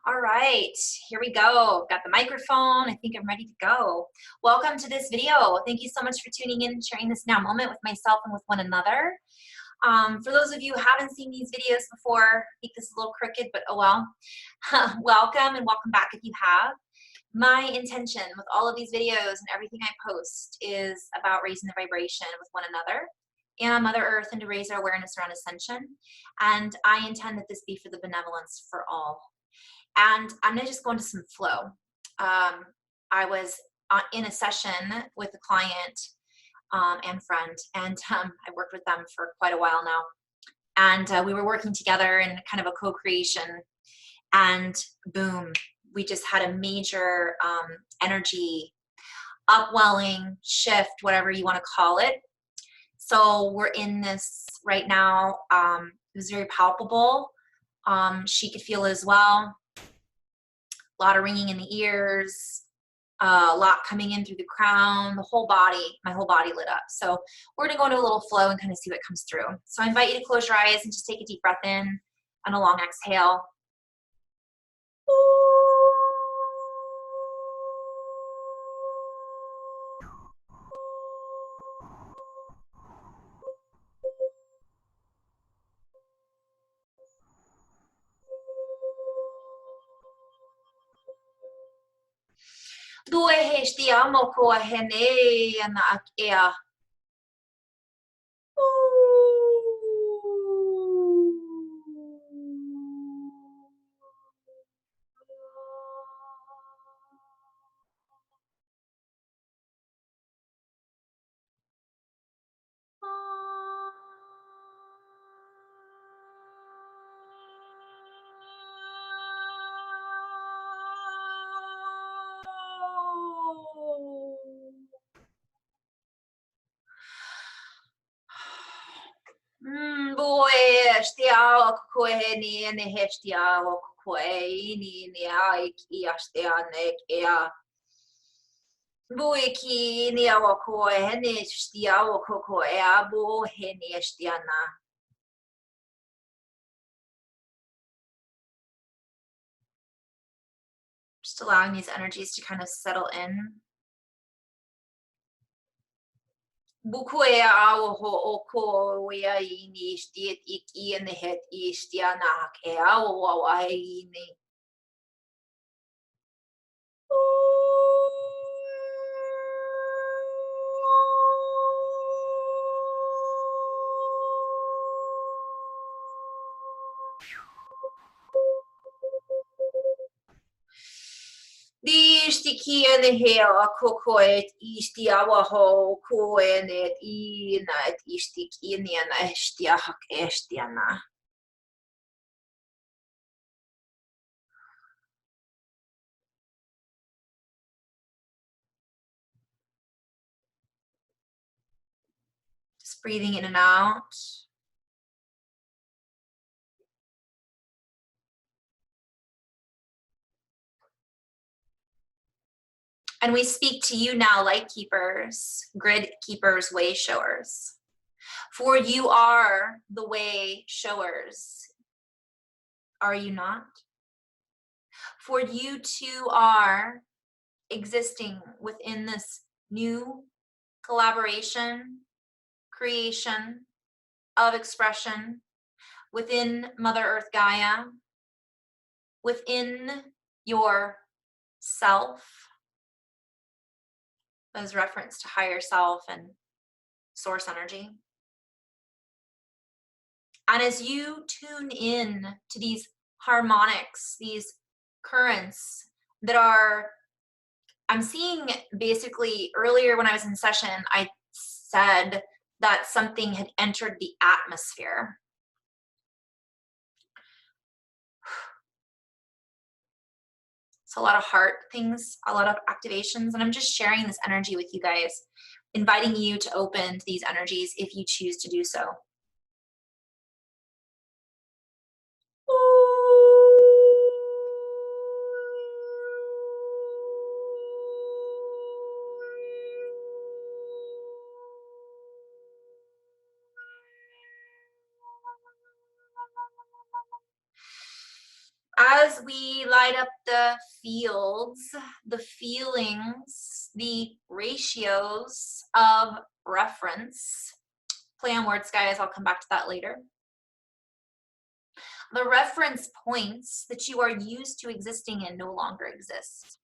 All right, here we go. Got the microphone. I think I'm ready to go. Welcome to this video. Thank you so much for tuning in and sharing this now moment with myself and with one another. For those of you who haven't seen these videos before, I think this is a little crooked, but oh well. Welcome and welcome back if you have. My intention with all of these videos and everything I post is about raising the vibration with one another and on Mother Earth, and to raise our awareness around ascension. And I intend that this be for the benevolence for all. And I'm gonna just go into some flow. I was in a session with a client and friend, and I worked with them for quite a while now. And we were working together in kind of a co-creation, and boom, we just had a major energy upwelling shift, whatever you want to call it. So we're in this right now. It was very palpable. She could feel it as well. A lot of ringing in the ears, a lot coming in through the crown, the whole body, my whole body lit up. So we're gonna go into a little flow and kind of see what comes through. So I invite you to close your eyes and just take a deep breath in and a long exhale. Due stiamo ko hene na akea. Boy, stiao koe ni ne hestiao koe ni ne aik iastea nek ea. Boy ki ni awa koe ne stiao koe ea bo he ni estiana. Just allowing these energies to kind of settle in. Bukue awo ho o ko ia ini stiet iki and the het istiana ke awo wa ini. Distiki and the hair a cocoet isti awaho ko and it I night istiki in the estia hak estiana. Just breathing in and out. And we speak to you now, light keepers, grid keepers, way showers. For you are the way showers. Are you not? For you too are existing within this new collaboration, creation of expression within Mother Earth Gaia, within your self. As reference to higher self and source energy. And as you tune in to these harmonics, these currents that are, I'm seeing basically earlier when I was in session, I said that something had entered the atmosphere. A lot of heart things, a lot of activations, and I'm just sharing this energy with you guys, inviting you to open to these energies if you choose to do so. As we light up the fields, the feelings, the ratios of reference, play on words, guys, I'll come back to that later. The reference points that you are used to existing in no longer exist.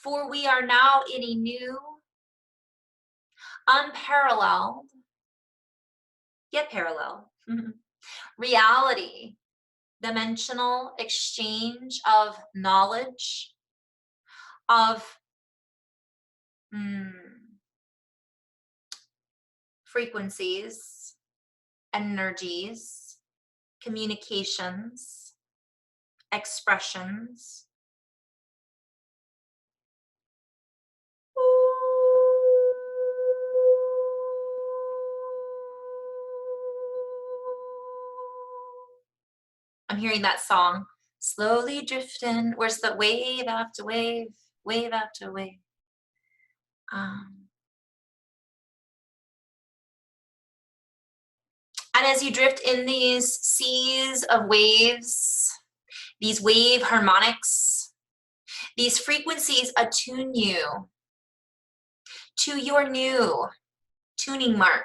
For we are now in a new, unparalleled, yet parallel, reality, dimensional exchange of knowledge, of frequencies, energies, communications, expressions. I'm hearing that song, slowly drifting. Where's the wave after wave, wave after wave? And as you drift in these seas of waves, these wave harmonics, these frequencies attune you to your new tuning mark,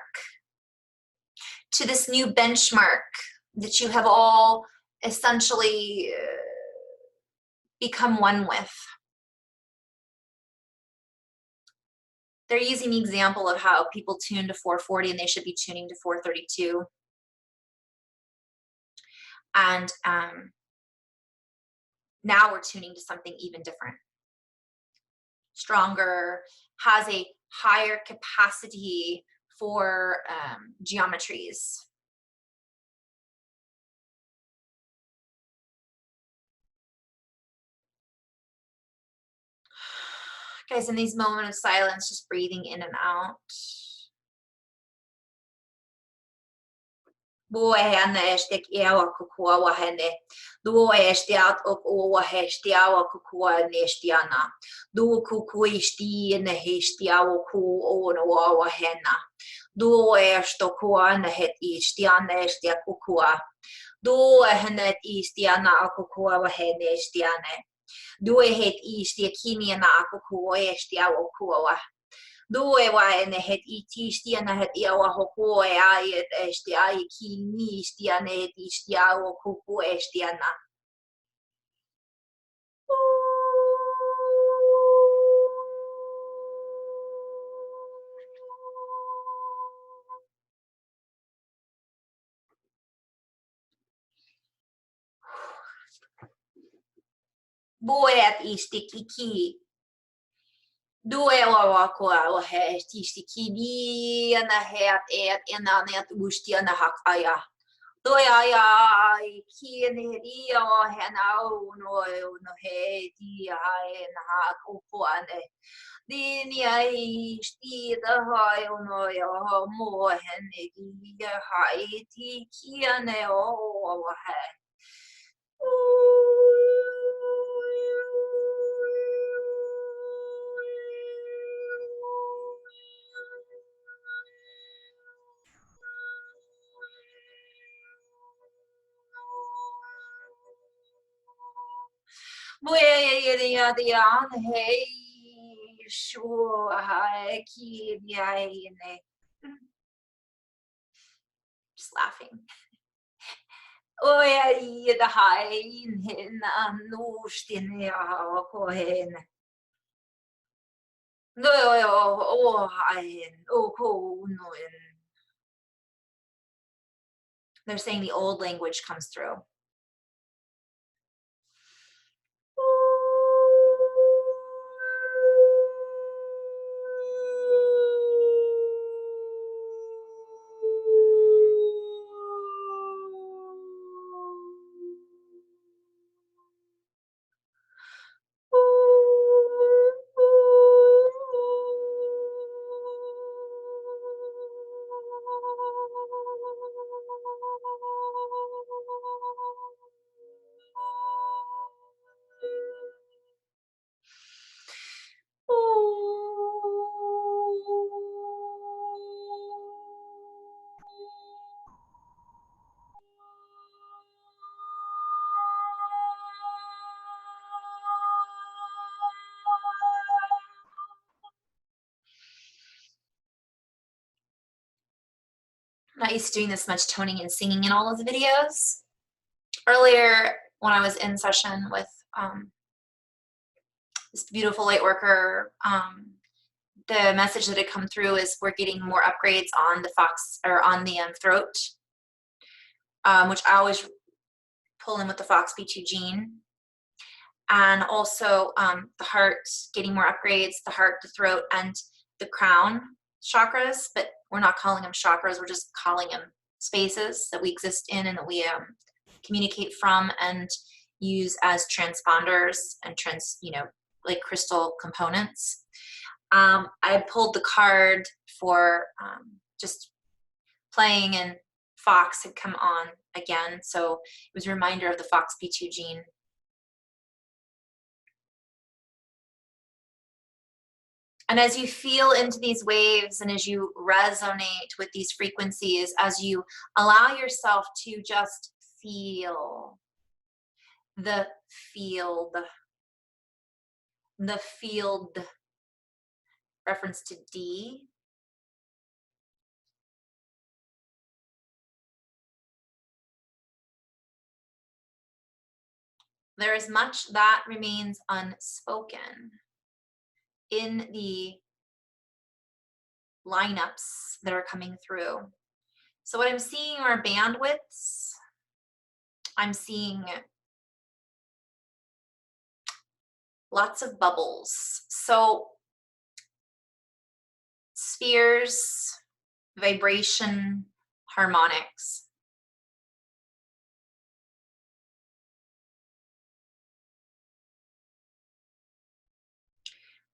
to this new benchmark that you have all essentially become one with. They're using the example of how people tune to 440 and they should be tuning to 432. And now we're tuning to something even different, stronger, has a higher capacity for geometries. Guys, in these moments of silence, just breathing in and out. Boy, and estek ewa kukua wahene. Duo estiat ok o wahestiawa kukua nestiana. Duo kuku isti in the hestiawa ku o no wahena. Duo esto kua na het istiana estia kukua. Duo henet istiana kukua wahene estiane. Duo het istia kiniana kukua estiawa kua. Due wa ene het itistia na het iawa hoku e ai et este ai ki ni istia ne et istia o kuku estia na. Boe et isti kiki. Due wa ko he isti kini na het et ena net ustia na hak aya. Doi ai ki ne ria hena no he ti ai na hak upo ane. Dini ai sti da hai no yo mo hene ki hai ti ki ane o he. Just laughing. They're saying the old language comes through. not used to doing this much toning and singing in all of the videos. Earlier, when I was in session with this beautiful light worker, the message that had come through is we're getting more upgrades on the fox, or on the throat, which I always pull in with the FOXP2 gene. And also the heart, getting more upgrades, the heart, the throat, and the crown chakras, but we're not calling them chakras, we're just calling them spaces that we exist in and that we communicate from and use as transponders and like crystal components. I pulled the card for just playing, and Fox had come on again, so it was a reminder of the FOXP2 gene. And as you feel into these waves and as you resonate with these frequencies, as you allow yourself to just feel the field, reference to D, there is much that remains unspoken in the lineups that are coming through. So what I'm seeing are bandwidths. I'm seeing lots of bubbles. So spheres, vibration, harmonics.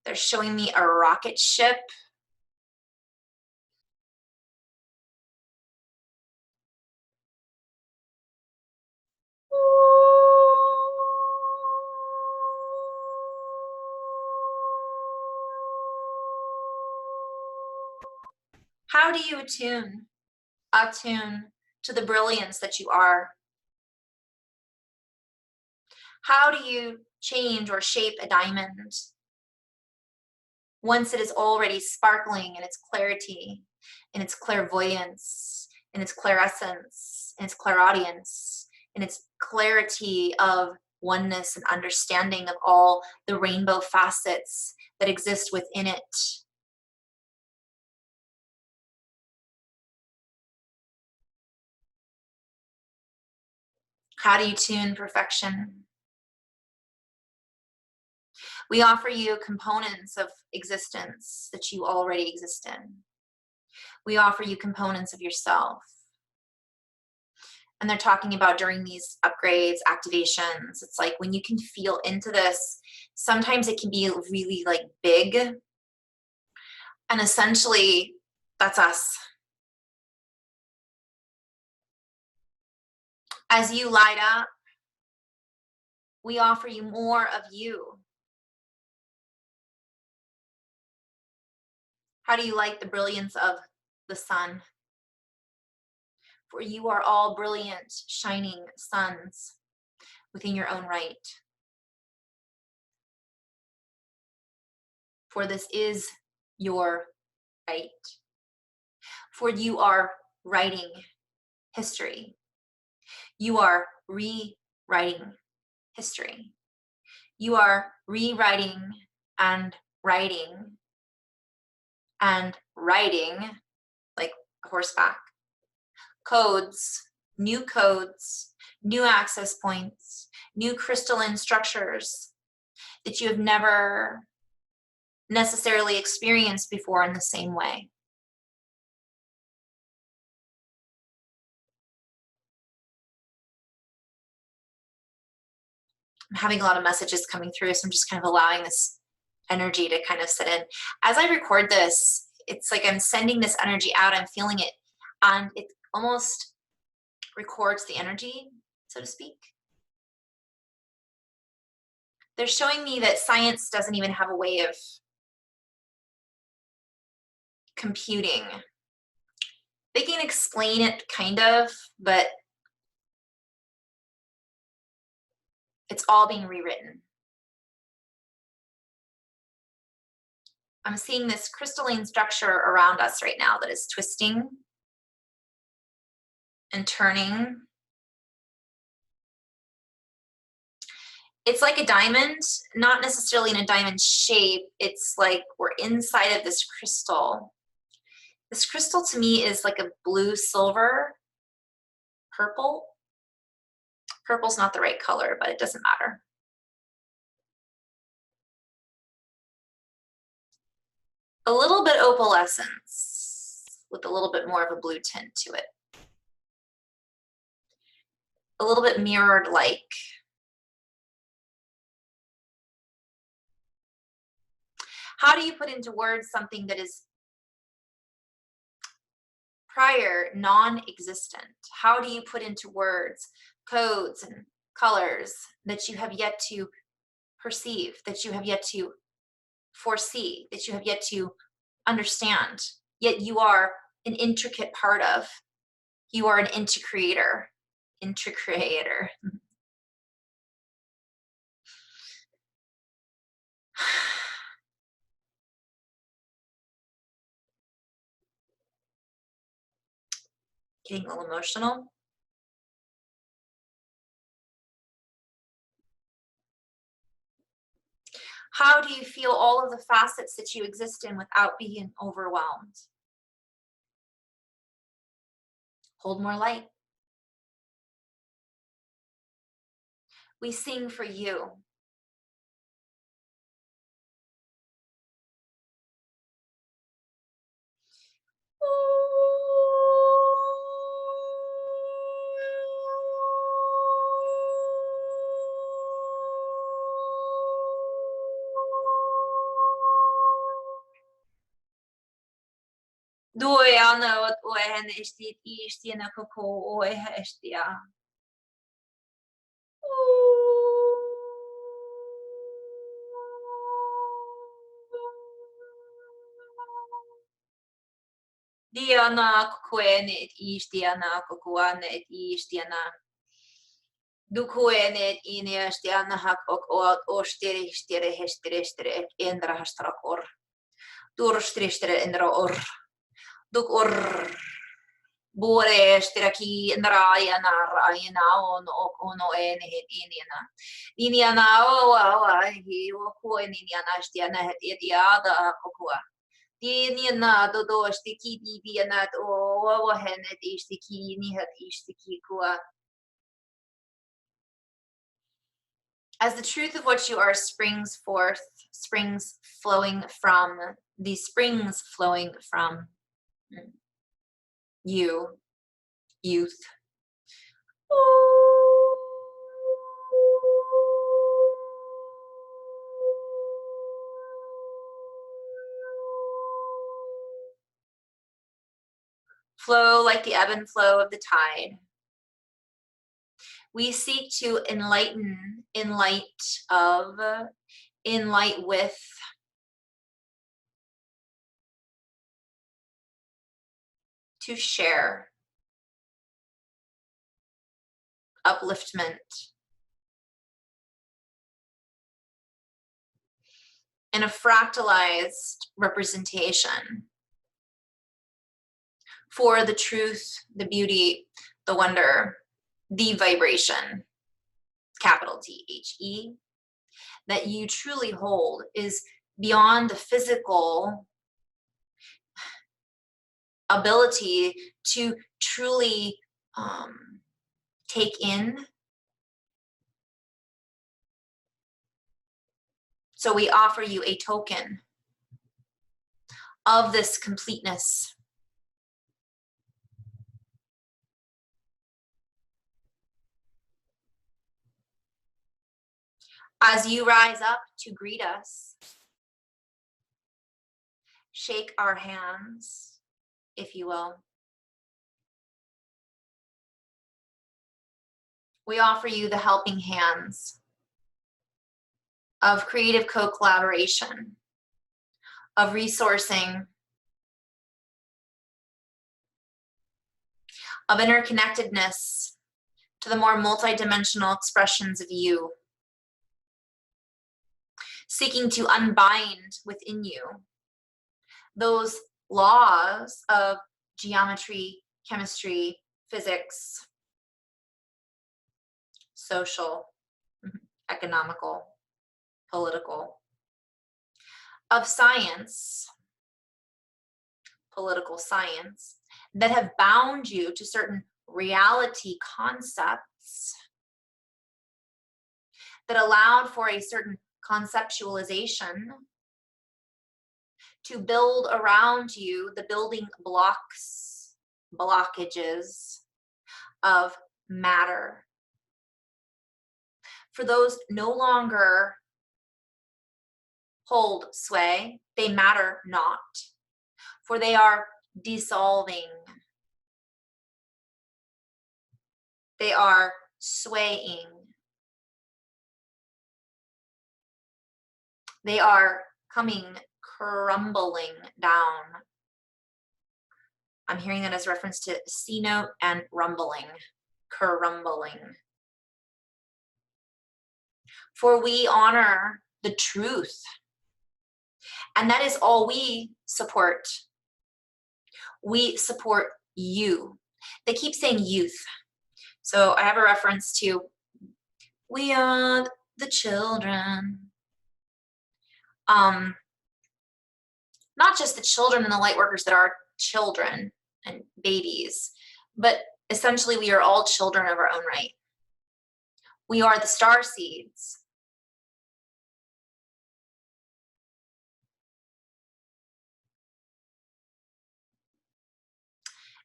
They're showing me a rocket ship. How do you attune to the brilliance that you are? How do you change or shape a diamond once it is already sparkling in its clarity, in its clairvoyance, in its clairessence, in its clairaudience, in its clarity of oneness and understanding of all the rainbow facets that exist within it? How do you tune perfection? We offer you components of existence that you already exist in. We offer you components of yourself. And they're talking about during these upgrades, activations, it's like when you can feel into this, sometimes it can be really like big. And essentially, that's us. As you light up, we offer you more of you. How do you like the brilliance of the sun? For you are all brilliant, shining suns within your own right. For this is your right. For you are writing history. You are rewriting history. You are rewriting and writing like a horseback. Codes, new access points, new crystalline structures that you have never necessarily experienced before in the same way. I'm having a lot of messages coming through, so I'm just kind of allowing this energy to kind of sit in. As I record this, it's like I'm sending this energy out, I'm feeling it, and it almost records the energy, so to speak. They're showing me that science doesn't even have a way of computing. They can explain it kind of, but it's all being rewritten. I'm seeing this crystalline structure around us right now that is twisting. and turning. It's like a diamond, not necessarily in a diamond shape. It's like we're inside of this crystal. This crystal to me is like a blue silver, purple. Purple's not the right color, but it doesn't matter. A little bit opalescence with a little bit more of a blue tint to it. A little bit mirrored like. How do you put into words something that is prior, non-existent? How do you put into words codes and colors that you have yet to perceive, that you have yet to foresee, that you have yet to understand, yet you are an intricate part of? You are an intercreator. Getting a little emotional. How do you feel all of the facets that you exist in without being overwhelmed? Hold more light. We sing for you. Due ana wat oehen istit istina koko oeh estia. Diana kokoenet istiana kokoanet istiana. Dukuenet iniastiana hakok oat ostere hestere endra hastrakor. Durstristere endra or. Duk or. Bore stiraki ndrayana rayana ono enhet iniana. Iniana o hi o ko iniana stiana het idiada kokua. Iniana do stiki diana o henet istiki ni het istiki kua. As the truth of what you are springs forth, springs flowing from, these springs flowing from you, youth. Flow like the ebb and flow of the tide. We seek to enlighten in light of, in light with, to share, upliftment, in a fractalized representation for the truth, the beauty, the wonder, the vibration, capital THE, that you truly hold is beyond the physical ability to truly take in. So we offer you a token of this completeness. As you rise up to greet us, shake our hands, if you will. We offer you the helping hands of creative co-collaboration, of resourcing, of interconnectedness to the more multidimensional expressions of you, seeking to unbind within you those laws of geometry, chemistry, physics, social, economical, political, of science, political science, that have bound you to certain reality concepts that allowed for a certain conceptualization to build around you the building blocks, blockages of matter. For those no longer hold sway, they matter not, for they are dissolving. They are swaying. They are coming crumbling down. I'm hearing that as reference to C note and rumbling, crumbling. For we honor the truth, and that is all we support. We support you. They keep saying youth. So I have a reference to, we are the children. Not just the children and the light workers that are children and babies, but essentially we are all children of our own right. We are the star seeds.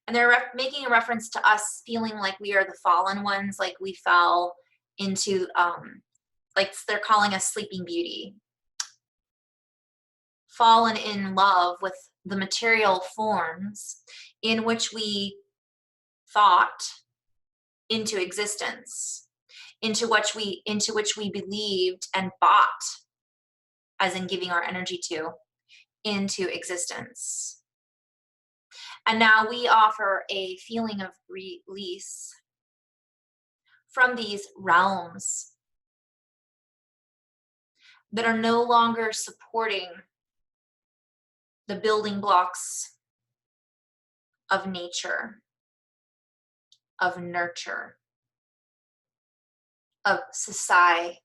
And they're making a reference to us feeling like we are the fallen ones, like we fell into, like they're calling us Sleeping Beauty. Fallen in love with the material forms in which we thought into existence, into which we believed and bought, as in giving our energy to, into existence. And now we offer a feeling of release from these realms that are no longer supporting the building blocks of nature, of nurture, of society.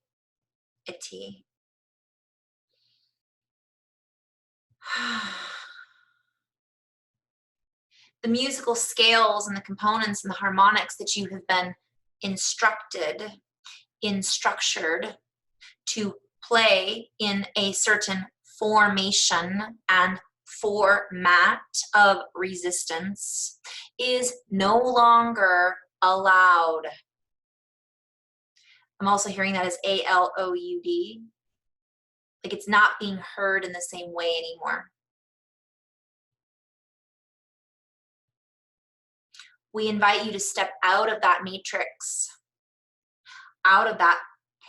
The musical scales and the components and the harmonics that you have been instructed, structured to play in a certain formation and format of resistance is no longer allowed. I'm also hearing that as ALOUD. Like it's not being heard in the same way anymore. We invite you to step out of that matrix, out of that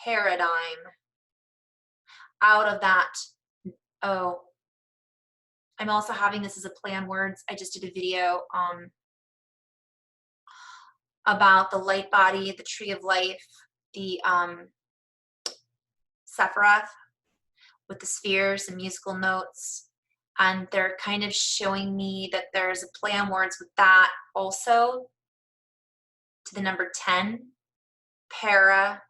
paradigm, out of that, oh, I'm also having this as a play on words. I just did a video about the light body, the tree of life, the Sephiroth with the spheres and musical notes. And they're kind of showing me that there's a play on words with that also to the number 10, paradigm.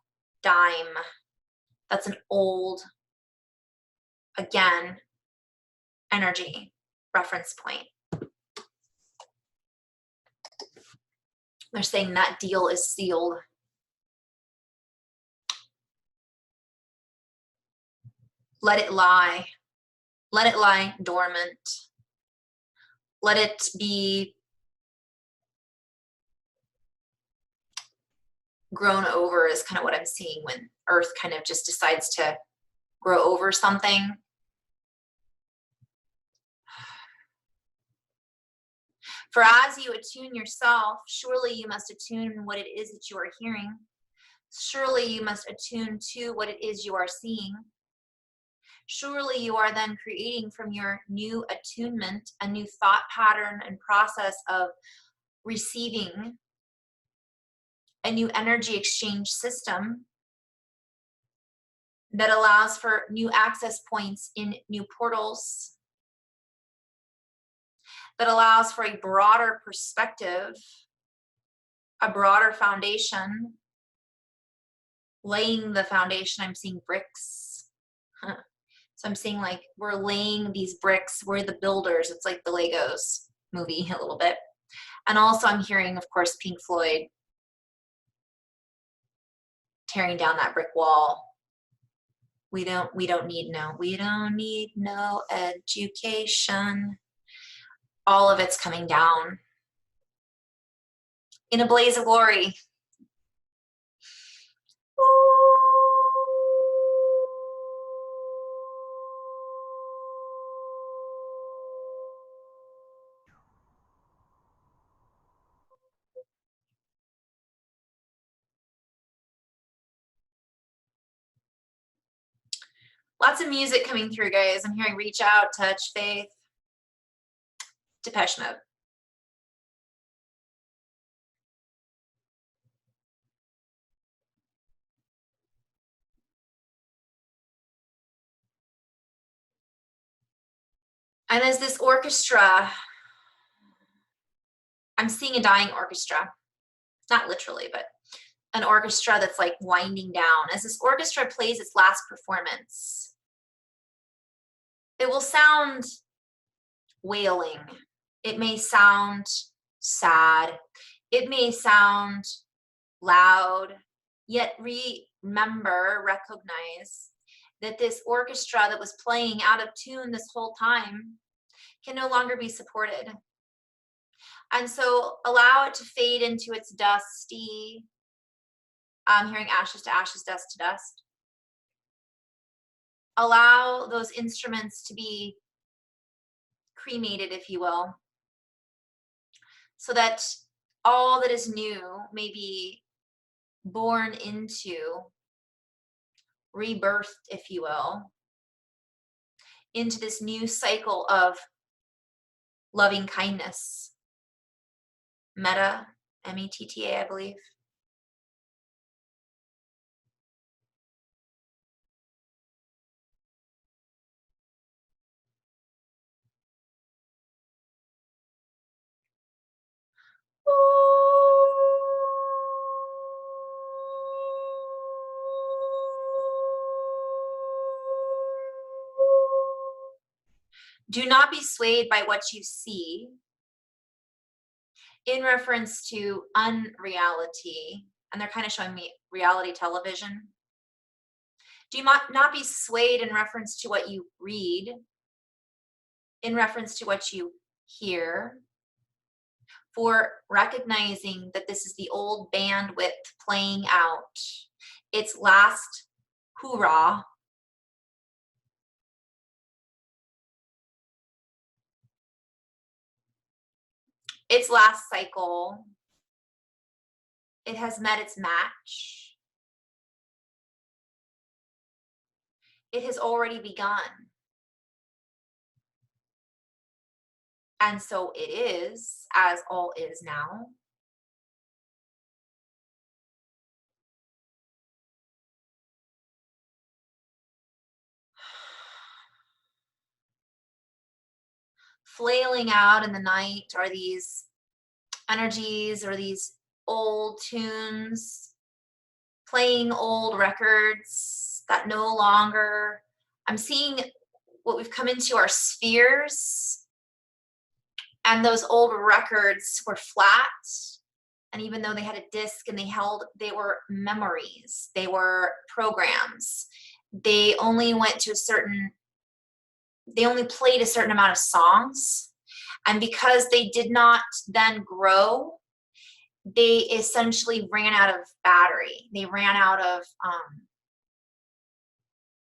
That's an old, again, energy reference point. They're saying that deal is sealed. Let it lie. Let it lie dormant. Let it be grown over is kind of what I'm seeing when Earth kind of just decides to grow over something. For as you attune yourself, surely you must attune what it is that you are hearing. Surely you must attune to what it is you are seeing. Surely you are then creating from your new attunement a new thought pattern and process of receiving a new energy exchange system that allows for new access points in new portals, that allows for a broader perspective a broader foundation, laying the foundation. I'm seeing bricks. So I'm seeing like we're laying these bricks, we're the builders. It's like the Legos movie a little bit. And also I'm hearing, of course, Pink Floyd tearing down that brick wall. We don't need no education. All of it's coming down in a blaze of glory. Lots of music coming through, guys. I'm hearing Reach Out, Touch, Faith, Depeche Mode. And as this orchestra, I'm seeing a dying orchestra. Not literally, but an orchestra that's like winding down. As this orchestra plays its last performance, it will sound wailing. It may sound sad. It may sound loud, yet remember, recognize that this orchestra that was playing out of tune this whole time can no longer be supported. And so allow it to fade into its dusty, I'm hearing ashes to ashes, dust to dust. Allow those instruments to be cremated, if you will, so that all that is new may be born into, rebirthed, if you will, into this new cycle of loving kindness. Metta, M-E-T-T-A, I believe. Do not be swayed by what you see in reference to unreality. And they're kind of showing me reality television. Do not be swayed in reference to what you read, in reference to what you hear, for recognizing that this is the old bandwidth playing out its last hoorah. Its last cycle. It has met its match. It has already begun. And so it is, as all is now. Flailing out in the night are these energies or these old tunes, playing old records that no longer, I'm seeing what we've come into our spheres, and those old records were flat. And even though they had a disc and they were memories, they were programs. They only played a certain amount of songs. And because they did not then grow, they essentially ran out of battery. They ran out of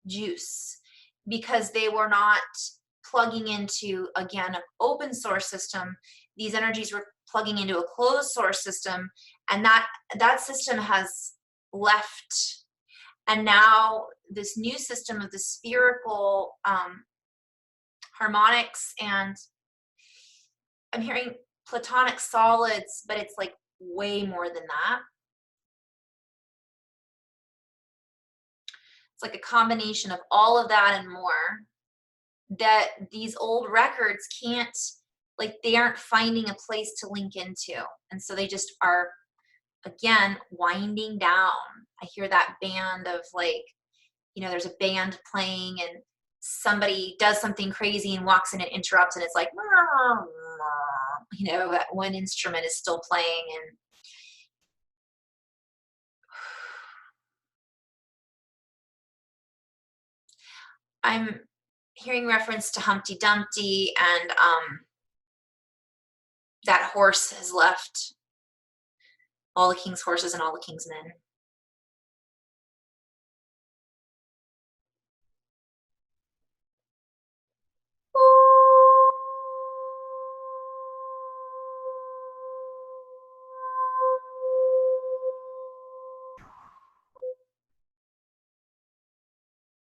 juice because they were not plugging into, again, an open source system. These energies were plugging into a closed source system, and that system has left. And now this new system of the spherical harmonics, and I'm hearing platonic solids, but it's like way more than that. It's like a combination of all of that and more, that these old records can't, like, they aren't finding a place to link into. And so they just are again, winding down. I hear that band of like, you know, there's a band playing and somebody does something crazy and walks in and interrupts, and it's like, you know, that one instrument is still playing. And I'm hearing reference to Humpty Dumpty, and that horse has left all the king's horses and all the king's men.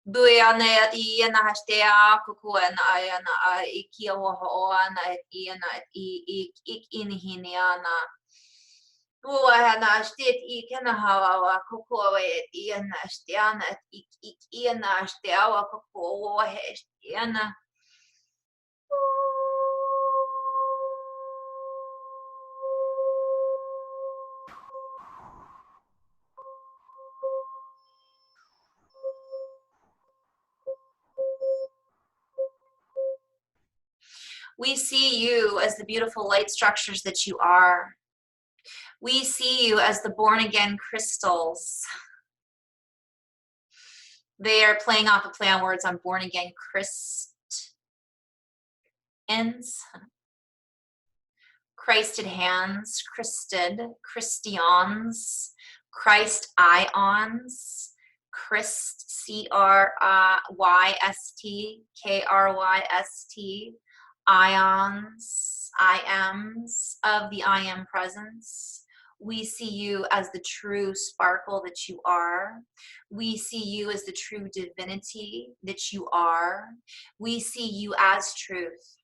Buiana at Ian Hastea, Kukuan Iana Ikia Wahoana at Iana at Ik Inhiniana. Buana Stit Ikanahawa, Kukua at Ian Hasteana at Ik Ian Hasteawa, Kukua Hestiana. We see you as the beautiful light structures that you are. We see you as the born-again crystals. They are playing off a play on words on born-again Christians. Christed hands, Christed, Christians, Christ ions, Christ, C-R-Y-S-T, K-R-Y-S-T, ions, I-Ms of the I am presence. We see you as the true sparkle that you are. We see you as the true divinity that you are. We see you as truth.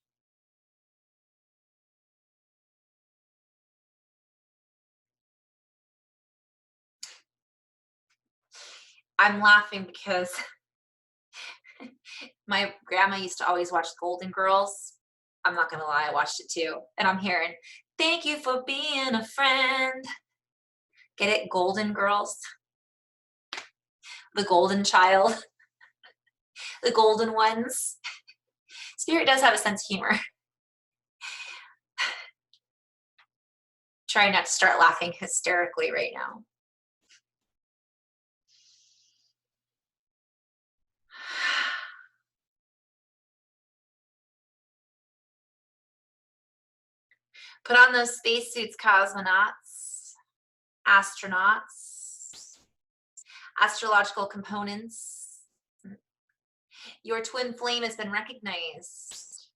I'm laughing because my grandma used to always watch Golden Girls. I'm not gonna lie, I watched it too. And I'm hearing, thank you for being a friend. Get it? Golden Girls. The golden child. The golden ones. Spirit does have a sense of humor. Trying not to start laughing hysterically right now. Put on those spacesuits, cosmonauts, astronauts, astrological components. Your twin flame has been recognized.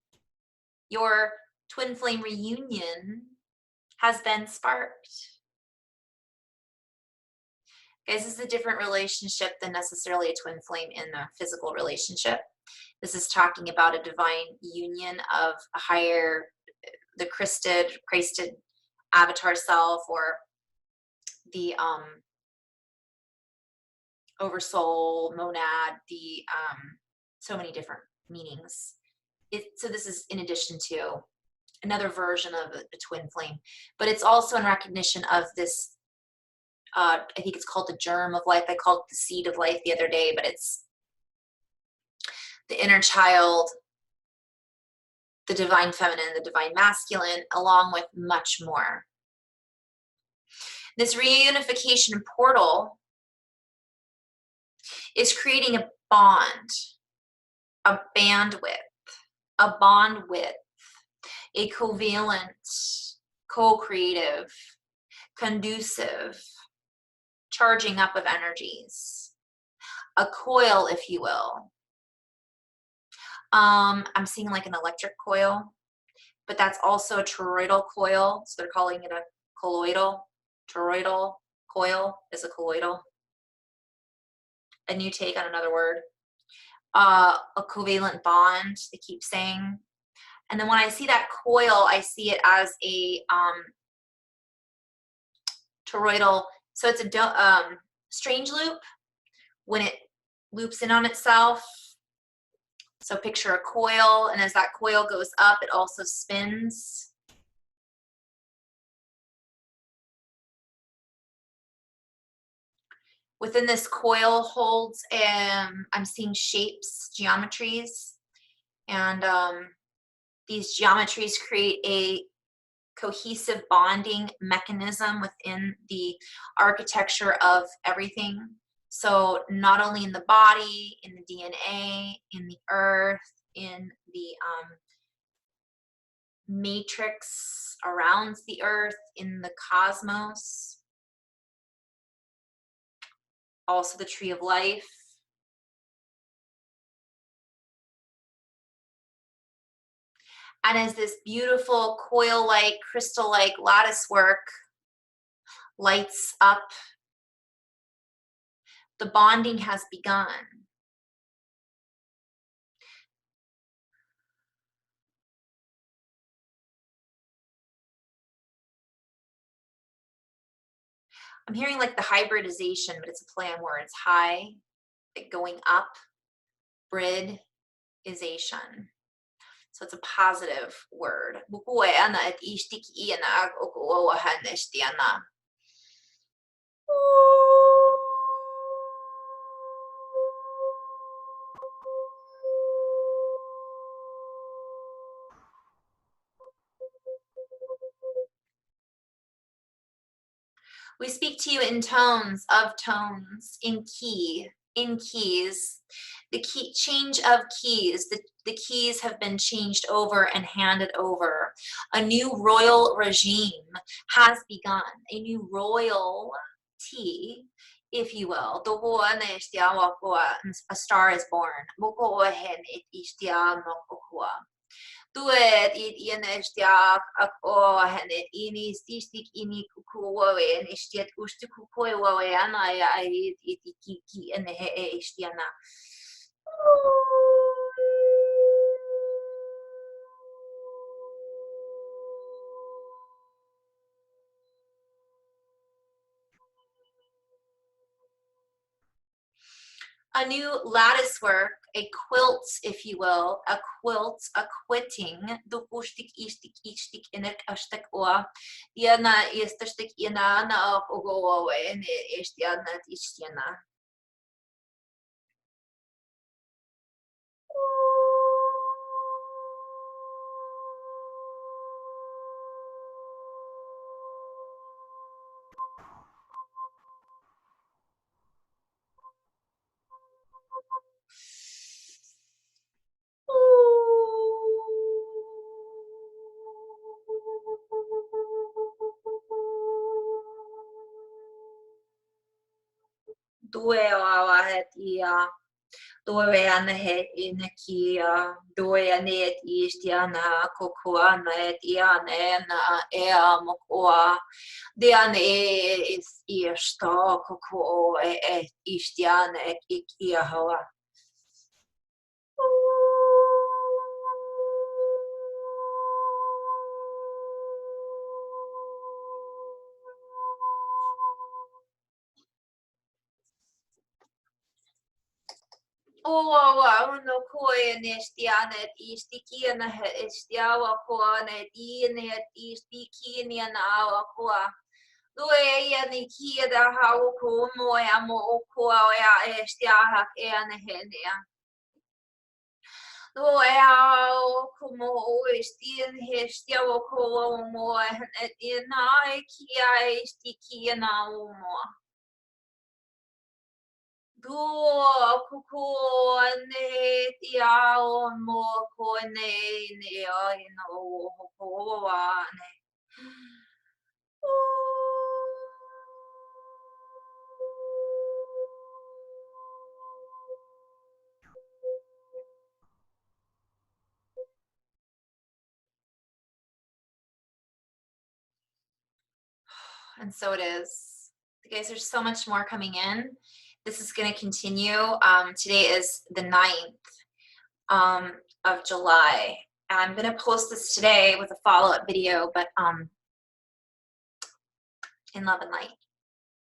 Your twin flame reunion has been sparked. Guys, this is a different relationship than necessarily a twin flame in a physical relationship. This is talking about a divine union of a higher, the Christed avatar self, or the oversoul, monad, the so many different meanings. So this is in addition to another version of a twin flame, but it's also in recognition of this, I think it's called the germ of life. I called it the seed of life the other day, but it's the inner child, the divine feminine, the divine masculine, along with much more. This reunification portal is creating a bond, a bandwidth, a bond with, a covalent, co-creative, conducive charging up of energies, a coil, if you will. I'm seeing like an electric coil, but that's also a toroidal coil, so they're calling it a colloidal. Toroidal coil is a colloidal. A new take on another word. A covalent bond, they keep saying. And then when I see that coil, I see it as a toroidal. So it's a strange loop when it loops in on itself. So picture a coil, and as that coil goes up, it also spins. Within this coil holds, I'm seeing shapes, geometries, and these geometries create a cohesive bonding mechanism within the architecture of everything. So not only in the body, in the DNA, in the earth, in the matrix around the earth, in the cosmos, also the tree of life. And as this beautiful coil-like, crystal-like lattice work lights up, the bonding has begun. I'm hearing like the hybridization, but it's a play on words. High, like going up, bridization. So it's a positive word. We speak to you in tones, of tones, in key, in keys. The key change of keys. The keys have been changed over and handed over. A new royal regime has begun. A new royalty, if you will. A star is born. Tuet it in estiak ak o hanet ini stistik ini kukuwe en estiat ustu kukuwe ana ya it kiki en he estiana. A new lattice work, a quilt, if you will, a quilt, a quitting. Dukustik istik istik inek ashtek oa. Diana istastik ina na ogo en estiana istiana. Due awa het ia. Due ana het inakia. Due anet istiana kokuana et iana na ea mokoa. Diana is iasta koko et istiana et ikia hoa. No koen estianet istikiana estiawa koanet inet istikiana awa koa. Due ni kieda hau ko moya mo koa ya estiahak ene henia. Due au como estien hestiawa koa mo et ina kia istikiana mo. Duo kuku ne tiao mo ko ne ai no ko ne. And so it is. Guys, there's so much more coming in. This is going to continue. Today is the 9th of July. I'm going to post this today with a follow-up video, but in love and light.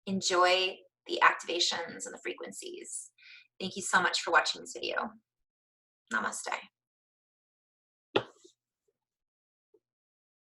Enjoy the activations and the frequencies. Thank you so much for watching this video. Namaste.